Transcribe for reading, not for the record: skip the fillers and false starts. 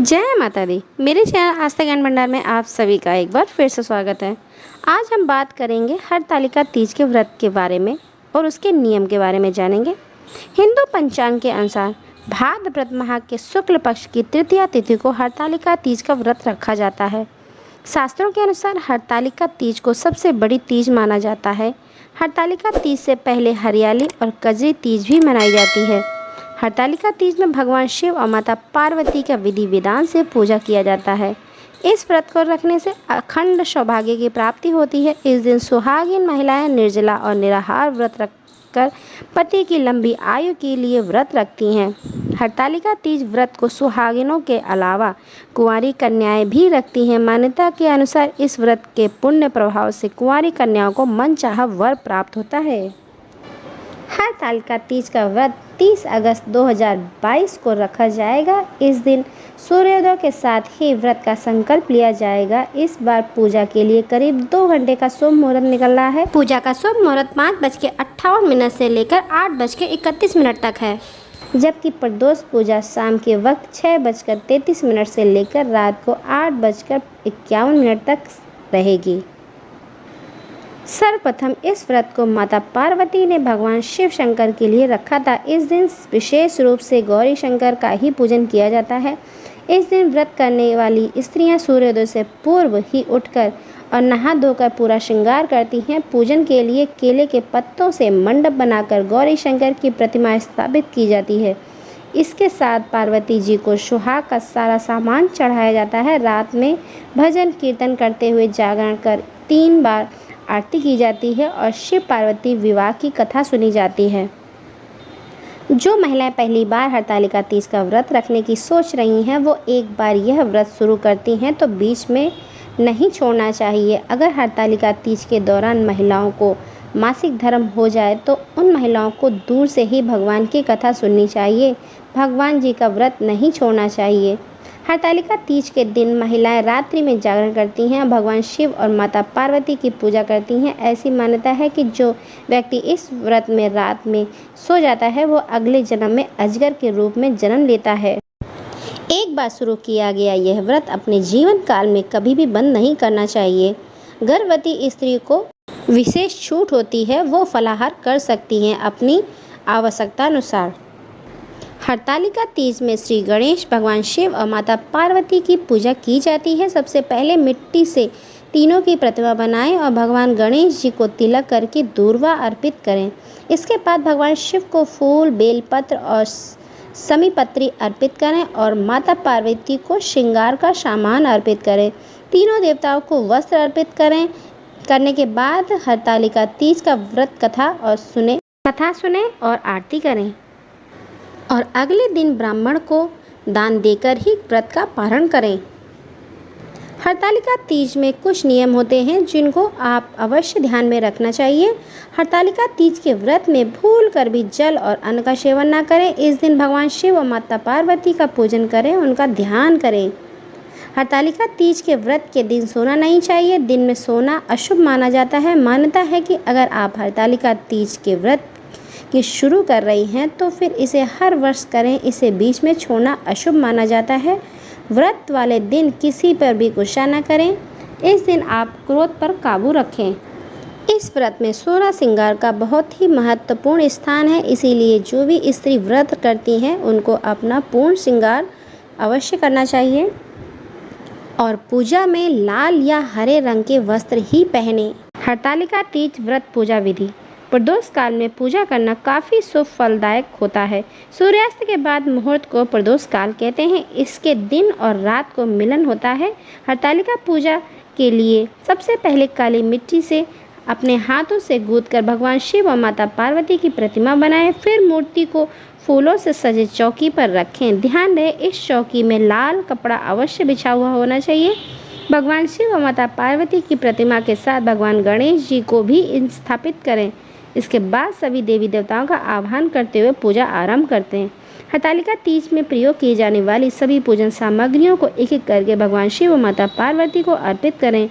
जय माता दी। मेरे चैनल आस्था ज्ञान भंडार में आप सभी का एक बार फिर से स्वागत है। आज हम बात करेंगे हरतालिका तीज के व्रत के बारे में और उसके नियम के बारे में जानेंगे। हिंदू पंचांग के अनुसार भाद्रपद माह के शुक्ल पक्ष की तृतीया तिथि को हरतालिका तीज का व्रत रखा जाता है। शास्त्रों के अनुसार हरतालिका तीज को सबसे बड़ी तीज माना जाता है। हरतालिका तीज से पहले हरियाली और कजरी तीज भी मनाई जाती है। हरतालिका तीज में भगवान शिव और माता पार्वती का विधि विधान से पूजा किया जाता है। इस व्रत को रखने से अखंड सौभाग्य की प्राप्ति होती है। इस दिन सुहागिन महिलाएं निर्जला और निराहार व्रत रखकर पति की लंबी आयु के लिए व्रत रखती हैं। हरतालिका तीज व्रत को सुहागिनों के अलावा कुंवारी कन्याएं भी रखती हैं। मान्यता के अनुसार इस व्रत के पुण्य प्रभाव से कुंवारी कन्याओं को मनचाहा वर प्राप्त होता है। हरतालिका तीज का व्रत 30 अगस्त 2022 को रखा जाएगा। इस दिन सूर्योदय के साथ ही व्रत का संकल्प लिया जाएगा। इस बार पूजा के लिए करीब 2 घंटे का शुभ मुहूर्त निकल रहा है। पूजा का शुभ मुहूर्त 5:58 से लेकर 8:31 तक है, जबकि प्रदोष पूजा शाम के वक्त 6:33 से लेकर रात को 8:51 तक रहेगी। सर्वप्रथम इस व्रत को माता पार्वती ने भगवान शिव शंकर के लिए रखा था। इस दिन विशेष रूप से गौरी शंकर का ही पूजन किया जाता है। इस दिन व्रत करने वाली स्त्रियां सूर्योदय से पूर्व ही उठकर और नहा धोकर पूरा श्रृंगार करती हैं। पूजन के लिए केले के पत्तों से मंडप बनाकर गौरी शंकर की प्रतिमा स्थापित की जाती है। इसके साथ पार्वती जी को सुहाग का सारा सामान चढ़ाया जाता है। रात में भजन कीर्तन करते हुए जागरण कर 3 बार आरती की जाती है और शिव पार्वती विवाह की कथा सुनी जाती है। जो महिलाएं पहली बार हरतालिका तीज का व्रत रखने की सोच रही हैं, वो एक बार यह व्रत शुरू करती हैं तो बीच में नहीं छोड़ना चाहिए। अगर हरतालिका तीज के दौरान महिलाओं को मासिक धर्म हो जाए तो उन महिलाओं को दूर से ही भगवान की कथा सुननी चाहिए। भगवान जी का व्रत नहीं छोड़ना चाहिए। हरतालिका तीज के दिन महिलाएं रात्रि में जागरण करती हैं, भगवान शिव और माता पार्वती की पूजा करती हैं। ऐसी मान्यता है कि जो व्यक्ति इस व्रत में रात में सो जाता है वो अगले जन्म में अजगर के रूप में जन्म लेता है। एक बार शुरू किया गया यह व्रत अपने जीवन काल में कभी भी बंद नहीं करना चाहिए। गर्भवती स्त्री को विशेष छूट होती है, वो फलाहार कर सकती हैं अपनी आवश्यकता अनुसार। हरतालिका तीज में श्री गणेश, भगवान शिव और माता पार्वती की पूजा की जाती है। सबसे पहले मिट्टी से तीनों की प्रतिमा बनाएं और भगवान गणेश जी को तिलक करके दूर्वा अर्पित करें। इसके बाद भगवान शिव को फूल, बेलपत्र और समीपत्री अर्पित करें और माता पार्वती को श्रृंगार का सामान अर्पित करें। तीनों देवताओं को वस्त्र अर्पित करने के बाद हरतालिका तीज का व्रत कथा सुने और आरती करें और अगले दिन ब्राह्मण को दान देकर ही व्रत का पारण करें। हरतालिका तीज में कुछ नियम होते हैं जिनको आप अवश्य ध्यान में रखना चाहिए। हरतालिका तीज के व्रत में भूल कर भी जल और अन्न का सेवन ना करें। इस दिन भगवान शिव और माता पार्वती का पूजन करें, उनका ध्यान करें। हरतालिका तीज के व्रत के दिन सोना नहीं चाहिए। दिन में सोना अशुभ माना जाता है। मान्यता है कि अगर आप हरतालिका तीज के व्रत की शुरू कर रही हैं तो फिर इसे हर वर्ष करें। इसे बीच में छोड़ना अशुभ माना जाता है। व्रत वाले दिन किसी पर भी गुस्सा न करें। इस दिन आप क्रोध पर काबू रखें। इस व्रत में 16 श्रृंगार का बहुत ही महत्वपूर्ण स्थान है, इसीलिए जो भी स्त्री व्रत करती हैं उनको अपना पूर्ण श्रृंगार अवश्य करना चाहिए और पूजा में लाल या हरे रंग के वस्त्र ही पहने। हरतालिका तीज व्रत पूजा विधि। प्रदोष काल में पूजा करना काफ़ी शुभ फलदायक होता है। सूर्यास्त के बाद मुहूर्त को प्रदोष काल कहते हैं। इसके दिन और रात को मिलन होता है। हरतालिका पूजा के लिए सबसे पहले काली मिट्टी से अपने हाथों से गूंथकर भगवान शिव और माता पार्वती की प्रतिमा बनाएं। फिर मूर्ति को फूलों से सजे चौकी पर रखें। ध्यान रहे इस चौकी में लाल कपड़ा अवश्य बिछा हुआ होना चाहिए। भगवान शिव और माता पार्वती की प्रतिमा के साथ भगवान गणेश जी को भी स्थापित करें। इसके बाद सभी देवी देवताओं का आह्वान करते हुए पूजा आरंभ करते हैं। हरतालिका तीज में प्रयोग की जाने वाली सभी पूजन सामग्रियों को एक एक करके भगवान शिव और माता पार्वती को अर्पित करें।